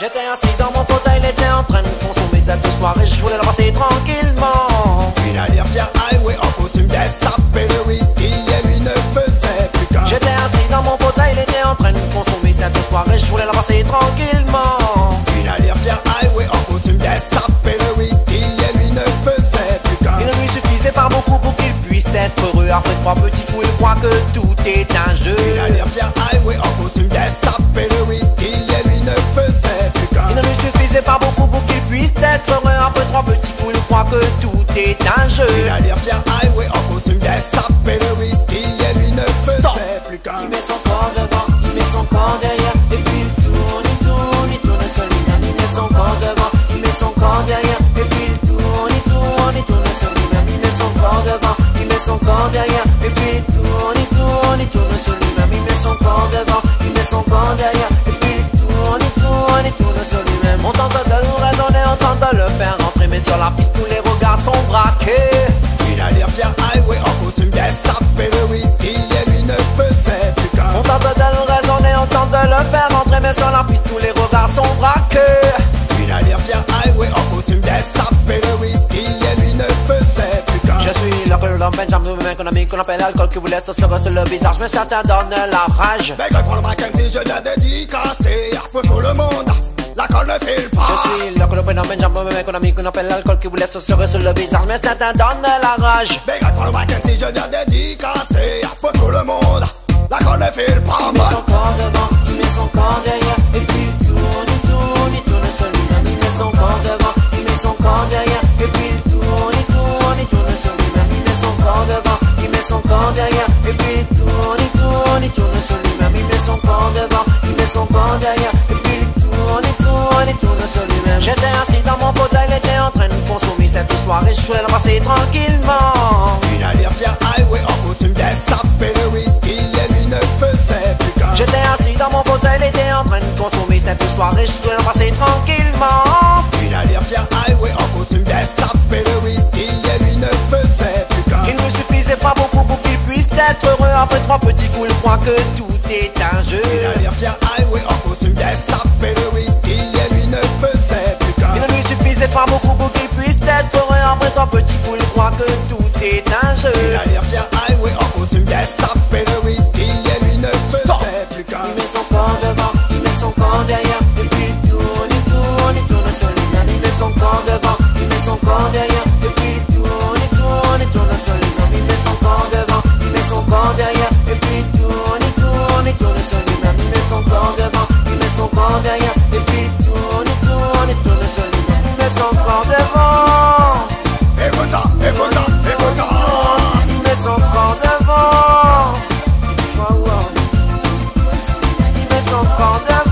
J'étais assis dans mon fauteuil, il était en train de consommer cette soirée, je voulais le passer tranquillement. Il allait faire highway en costume des sapés de whisky et lui ne faisait plus qu'un. J'étais assis dans mon fauteuil, il était en train de consommer cette soirée, je voulais le passer tranquillement. Il allait faire highway en costume des sapés de whisky et lui ne faisait plus qu'un. Il ne lui suffisait pas beaucoup pour qu'il puisse être heureux. Après 3 petits coups, il croit que tout est un jeu. Il allait faire highway en costume des sapés de whisky et lui ne faisait plus qu'un. Il ne lui suffisait pas beaucoup pour qu'il puisse être heureux. Après 3 petits coups, il croit que tout est un jeu. Il allait faire highway en costume des sapés de whisky et lui ne faisait plus qu'un. Il met son corps devant, il met son corps derrière, et puis il tourne, il tourne, il tourne sur lui-même. Il met son corps devant, il met son corps derrière, et puis il tourne, il tourne, il tourne sur lui-même. Il met son corps devant, il met son corps derrière, et puis il tourne, il tourne, il tourne sur lui-même. Il met son corps devant, il met son corps derrière, et puis il tourne, il tourne, il tourne sur lui-même. On tente de le raisonner, on tente de le faire rentrer, mais sur la piste tous les regards sont braqués. Il allait faire highway en costume des sapés de whisky et lui ne faisait plus qu'un. On tente de le raisonner, on tente de le faire rentrer, mais sur la piste tous les regards sont braqués. Il allait faire highway en costume des sapés de whisky et lui ne faisait plus qu'un. Je suis le colon Benjamin, économique qu'on appelle l'alcool qui vous laisse sur le visage, mais certains donnent la rage. Mais pour le Mackenzie, je l'ai dédicacé pour tout le monde. La colle ne file pas. Je suis le colon Benjamin, économique qu'on appelle l'alcool qui vous laisse sur le visage, mais certains donnent la rage. Mais pour le Mackenzie, je l'ai dédicacé pour tout le monde. La colle ne file pas. Il met son corps devant, il met son corps derrière, et puis il tourne, il tourne, il tourne sur lui-même. Il met son corps devant, il met son corps derrière, et puis il tourne, il tourne, il tourne sur lui-même. Il met son corps devant, il met son corps derrière, et puis il tourne, il tourne, il tourne sur lui-même. Il met son corps devant, il met son corps derrière, et puis il tourne, il tourne, il tourne sur lui-même. J'étais assis dans mon fauteuil, il était en train de consommer cette soirée, je voulais le passer tranquillement. Il allait faire highway en costume des sapés de whisky et lui ne faisait plus qu'un. J'étais assis dans mon fauteuil, il était en train de consommer cette soirée, je voulais le passer tranquillement. Il allait faire highway en costume des sapés de whisky et lui ne faisait plus qu'un. Il ne suffisait pas beaucoup pour qu'il puisse être heureux. Après 3 petits coups, il croit que tout est un jeu. Il allait faire highway en costume des sapés de whisky et lui ne faisait plus qu'un. Il ne lui suffisait pas beaucoup pour qu'il puisse être heureux. Après 3 petits coups, il croit que tout est un jeu. Il allait faire highway en costume des sapés de whisky et lui ne faisait plus qu'un. Il met son corps devant, il met son corps derrière, et puis il tourne, il tourne, il tourne sur lui-même. Il met son corps devant, il met son corps derrière, et puis il tourne, il tourne, il tourne sur lui-même. Il met son corps devant, il met son corps derrière, et puis il tourne, il tourne, il tourne sur lui-même. Il met son corps devant, il met son corps derrière, et puis il tourne, il tourne, il tourne sur lui-même. Il met son corps devant, Écoute ça, écoute ça, écoute ça. il met son corps devant. Il met son corps devant.